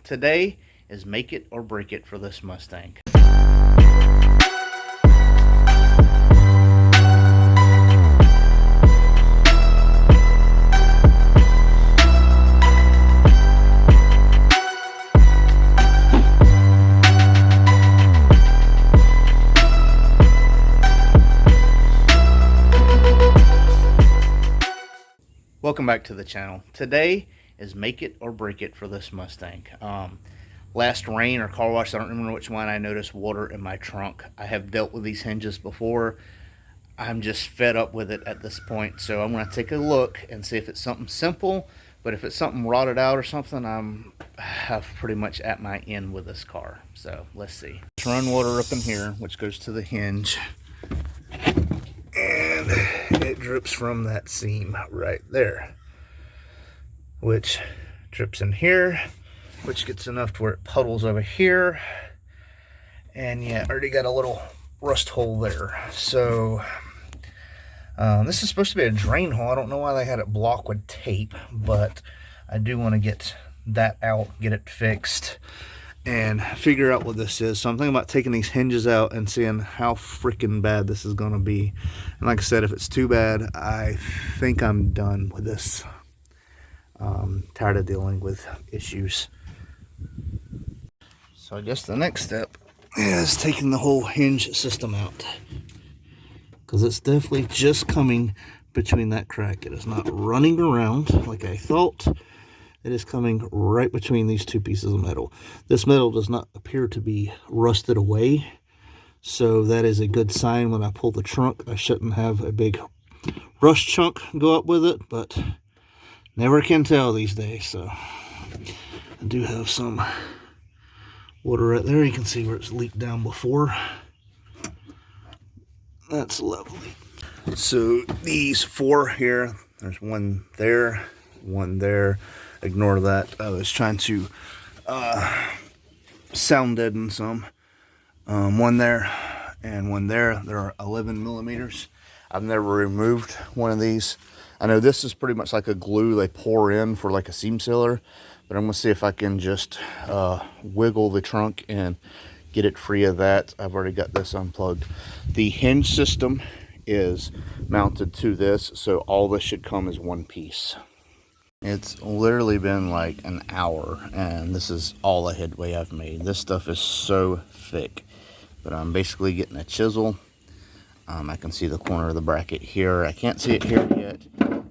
Today is make it or break it for this Mustang. Welcome back to the channel. Today is make it or break it for this Mustang. Last rain or car wash, I don't remember which one, I noticed water in my trunk. I have dealt with these hinges before. I'm just fed up with it at this point, so I'm going to take a look and see if it's something simple. But if it's something rotted out or something, I'm pretty much at my end with this car. So let's see. Let's run water up in here, which goes to the hinge, and it drips from that seam right there, which drips in here, which gets enough to where it puddles over here. And yeah, already got a little rust hole there. So this is supposed to be a drain hole. I don't know why they had it blocked with tape, but I do want to get that out, get it fixed, and figure out what this is. So I'm thinking about taking these hinges out and seeing how freaking bad this is going to be. And like I said, if it's too bad, I think I'm done with this. Tired of dealing with issues. So I guess the next step is taking the whole hinge system out, because it's definitely just coming between that crack. It is not running around like I thought. It is coming right between these two pieces of metal. This metal does not appear to be rusted away, so that is a good sign. When I pull the trunk, I shouldn't have a big rust chunk go up with it, but never can tell these days. So I do have some water right there. You can see where it's leaked down before. That's lovely. So these four here, there's one there, one there. Ignore that. I was trying to sound deaden some. One there and one there. There are 11 millimeters. I've never removed one of these. I know this is pretty much like a glue they pour in for like a seam sealer, but I'm going to see if I can just wiggle the trunk and get it free of that. I've already got this unplugged. The hinge system is mounted to this, so all this should come as one piece. It's literally been like an hour, and this is all the headway I've made. This stuff is so thick, but I'm basically getting a chisel. I can see the corner of the bracket here. I can't see it here yet,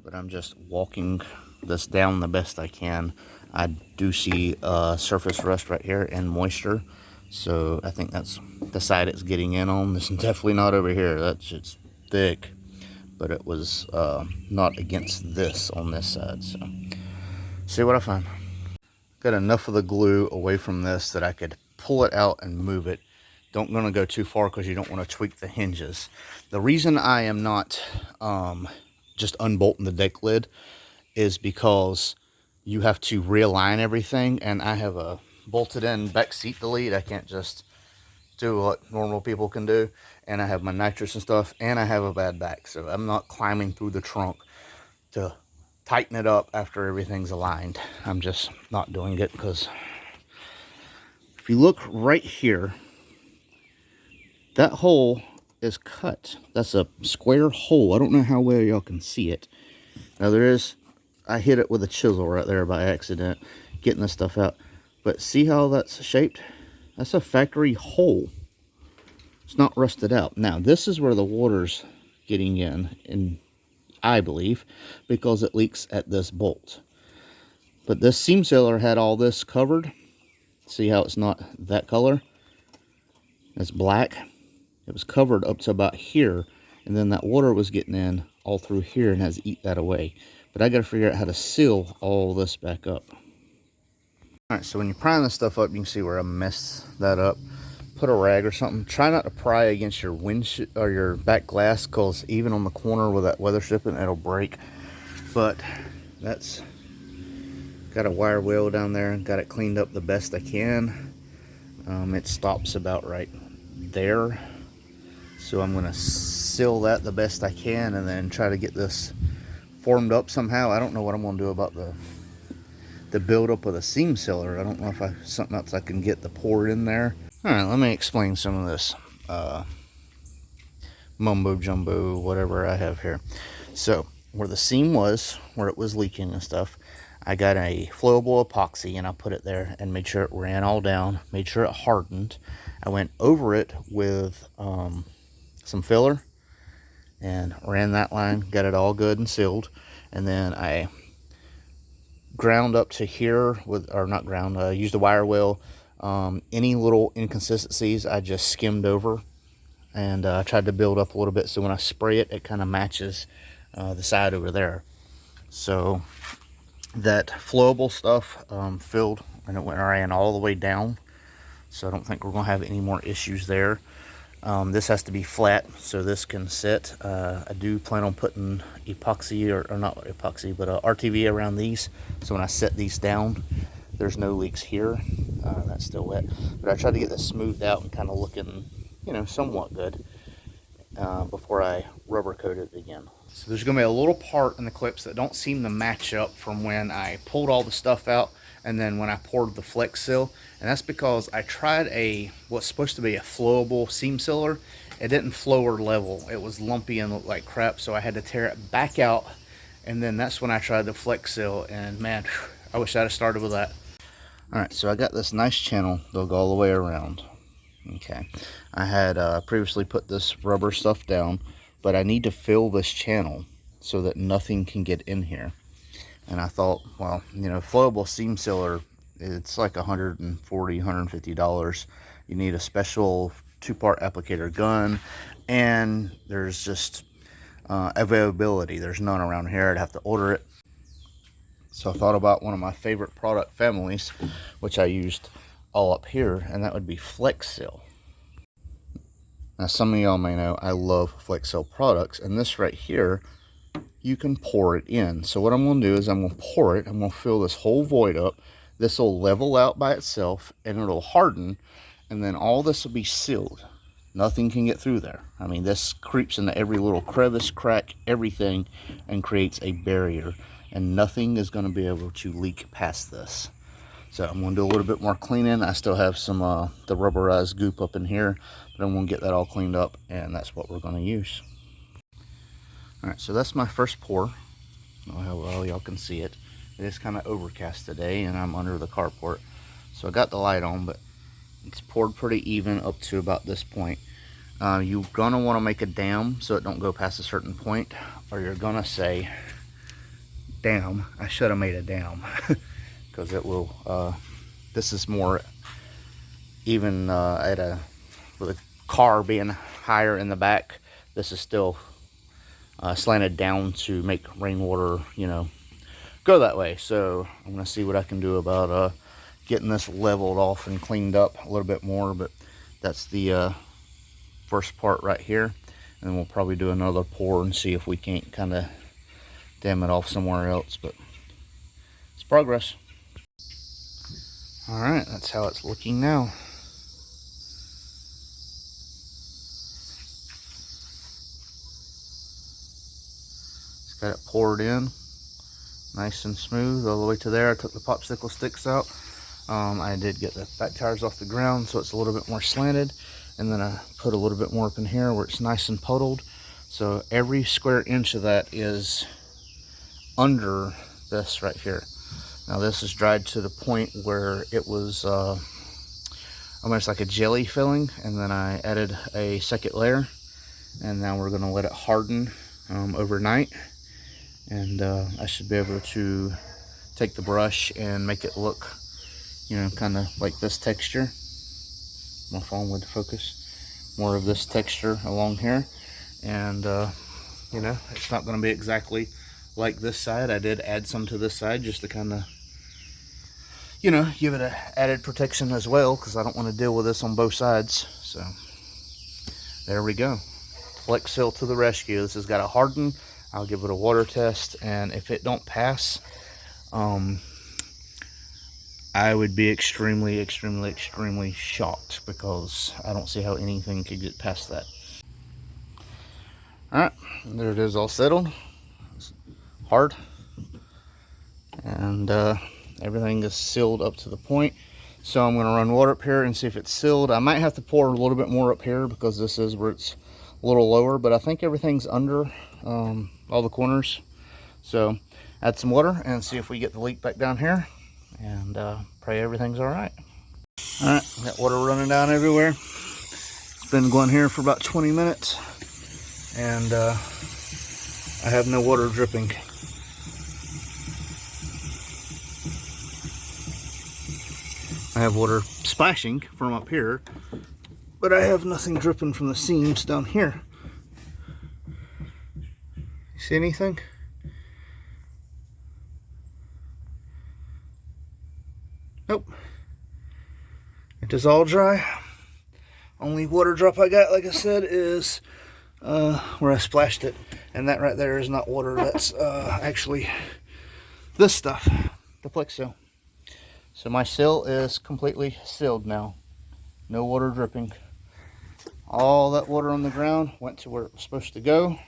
but I'm just walking this down the best I can. I do see surface rust right here and moisture, so I think that's the side it's getting in on. This is definitely not over here. That's just thick, but it was not against this on this side. So see what I find. Got enough of the glue away from this that I could pull it out and move it. Don't want to go too far because you don't want to tweak the hinges. The reason I am not just unbolting the deck lid is because you have to realign everything, and I have a bolted in back seat delete. I can't just do what normal people can do, and I have my nitrous and stuff, and I have a bad back, so I'm not climbing through the trunk to tighten it up after everything's aligned. I'm just not doing it, because if you look right here, that hole is cut. That's a square hole. I don't know how well y'all can see it. Now I hit it with a chisel right there by accident, getting this stuff out. But see how that's shaped? That's a factory hole. It's not rusted out. Now, this is where the water's getting in, I believe, because it leaks at this bolt. But this seam sealer had all this covered. See how it's not that color? It's black. It was covered up to about here, and then that water was getting in all through here and has eat that away. But I got to figure out how to seal all this back up. Alright, so when you pry this stuff up, you can see where I messed that up. Put a rag or something. Try not to pry against your windshield or your back glass, because even on the corner with that weather stripping, it'll break. But that's got a wire wheel down there and got it cleaned up the best I can. It stops about right there. So I'm going to seal that the best I can and then try to get this formed up somehow. I don't know what I'm going to do about the the buildup of the seam sealer. I don't know if something else I can get to pour in there. All right, let me explain some of this mumbo jumbo, whatever I have here. So where the seam was, where it was leaking and stuff, I got a flowable epoxy and I put it there and made sure it ran all down, made sure it hardened. I went over it with some filler and ran that line, got it all good and sealed. And then I ground up to here with, or not ground, used a wire wheel. Any little inconsistencies I just skimmed over, and I tried to build up a little bit so when I spray it, it kind of matches the side over there. So that flowable stuff filled, and it ran all the way down. So I don't think we're going to have any more issues there. This has to be flat so this can sit. I do plan on putting epoxy, or not epoxy, but RTV around these. So when I set these down, there's no leaks here. That's still wet. But I tried to get this smoothed out and kind of looking, you know, somewhat good before I rubber coat it again. So there's going to be a little part in the clips that don't seem to match up from when I pulled all the stuff out and then when I poured the Flex Seal. And that's because I tried what's supposed to be a flowable seam sealer. It didn't flow or level. It was lumpy and looked like crap, so I had to tear it back out. And then that's when I tried the Flex Seal, and man, I wish I'd have started with that. All right, so I got this nice channel dug all the way around. Okay, I had previously put this rubber stuff down, but I need to fill this channel so that nothing can get in here. And I thought, well, you know, flowable seam sealer, it's like $140, $150. You need a special 2-part applicator gun, and there's just availability. There's none around here. I'd have to order it. So I thought about one of my favorite product families, which I used all up here, and that would be Flex Seal. Now, some of y'all may know I love Flex Seal products, and this right here, you can pour it in. So what I'm going to do is I'm going to pour it. I'm going to fill this whole void up. This will level out by itself, and it'll harden, and then all this will be sealed. Nothing can get through there. I mean, this creeps into every little crevice, crack, everything, and creates a barrier, and nothing is going to be able to leak past this. So I'm going to do a little bit more cleaning. I still have some the rubberized goop up in here, but I'm going to get that all cleaned up, and that's what we're going to use. All right, so that's my first pour. I don't know how well y'all can see it. It is kind of overcast today, and I'm under the carport. So I got the light on, but it's poured pretty even up to about this point. You're going to want to make a dam so it don't go past a certain point, or you're going to say, damn, I should have made a dam. Because it will, this is more even with a car being higher in the back, this is still slanted down to make rainwater, you know, go that way. So I'm going to see what I can do about getting this leveled off and cleaned up a little bit more. But that's the first part right here, and then we'll probably do another pour and see if we can't kind of dam it off somewhere else. But it's progress. All right, that's how it's looking now. Just got it poured in nice and smooth all the way to there. I took the popsicle sticks out. I did get the back tires off the ground, so it's a little bit more slanted, and then I put a little bit more up in here where it's nice and puddled. So every square inch of that is under this right here. Now this is dried to the point where it was almost like a jelly filling, and then I added a second layer, and now we're going to let it harden overnight, and I should be able to take the brush and make it look, you know, kind of like this texture. My phone would focus more of this texture along here, and you know, it's not going to be exactly like this side. I did add some to this side just to kind of, you know, give it a added protection as well, because I don't want to deal with this on both sides. So there we go. Flex Seal to the rescue. This has got to harden. I'll give it a water test, and if it don't pass, I would be extremely, extremely, extremely shocked, because I don't see how anything could get past that. All right, there it is, all settled. It's hard, and everything is sealed up to the point. So I'm going to run water up here and see if it's sealed. I might have to pour a little bit more up here because this is where it's a little lower, but I think everything's under all the corners. So add some water and see if we get the leak back down here, and pray everything's all right. All right, got water running down everywhere. It's been going here for about 20 minutes, and I have no water dripping. I have water splashing from up here, but I have nothing dripping from the seams down here. You see anything? Nope. It is all dry. Only water drop I got, like I said, is where I splashed it. And that right there is not water. That's actually this stuff, the Flex Seal. So my seal is completely sealed now. No water dripping. All that water on the ground went to where it was supposed to go.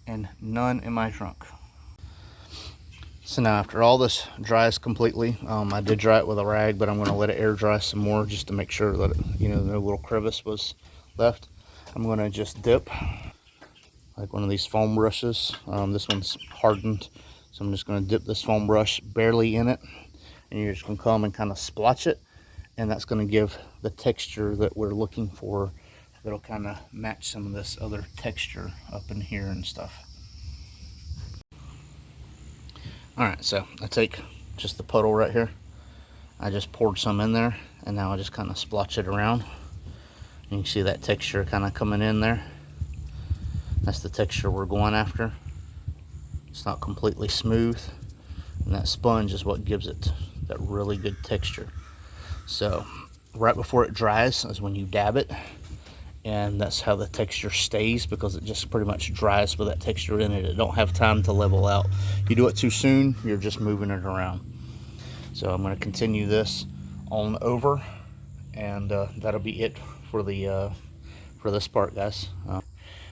And none in my trunk. So now after all this dries completely, I did dry it with a rag, but I'm going to let it air dry some more just to make sure that, no little crevice was left. I'm going to just dip like one of these foam brushes. This one's hardened. So I'm just going to dip this foam brush barely in it, and you're just going to come and kind of splotch it, and that's going to give the texture that we're looking for. That'll kind of match some of this other texture up in here and stuff. Alright, so I take just the puddle right here. I just poured some in there, and now I just kind of splotch it around. You can see that texture kind of coming in there. That's the texture we're going after. It's not completely smooth, and that sponge is what gives it that really good texture. So right before it dries is when you dab it, and that's how the texture stays, because it just pretty much dries with that texture in it. It don't have time to level out. You do it too soon, you're just moving it around. So I'm going to continue this on over, and that'll be it for the for this part, guys.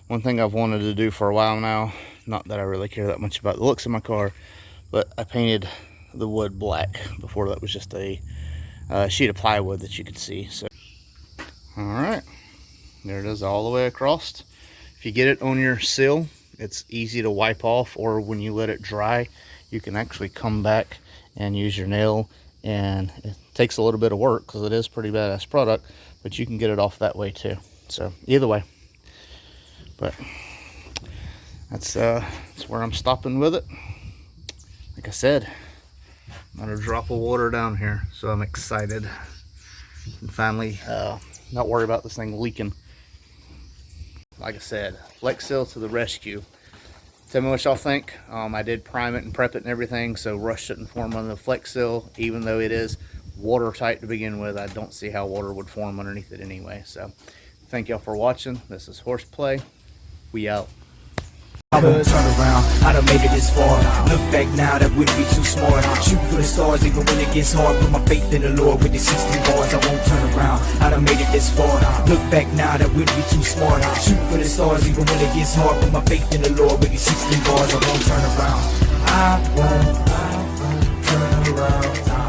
One thing I've wanted to do for a while now, not that I really care that much about the looks of my car, but I painted the wood black. Before that was just a sheet of plywood that you could see. So all right, there it is all the way across. If you get it on your seal, it's easy to wipe off, or when you let it dry, you can actually come back and use your nail, and it takes a little bit of work because it is pretty badass product, but you can get it off that way too. So either way, but that's where I'm stopping with it. Like I said, not a drop of water down here, so I'm excited and finally not worry about this thing leaking. Like I said, Flex Seal to the rescue. Tell me what y'all think. I did prime it and prep it and everything, so rust shouldn't form on the Flex Seal, even though it is watertight to begin with. I don't see how water would form underneath it anyway. So thank y'all for watching. This is Horseplay. We out. I won't turn around, I done made it this far. Look back now, that wouldn't be too smart. Shoot for the stars even when it gets hard. Put my faith in the Lord with these 16 bars. I won't turn around, I done made it this far. Look back now, that wouldn't be too smart. Shoot for the stars even when it gets hard. Put my faith in the Lord with these 16 bars. I won't turn around, I won't turn around.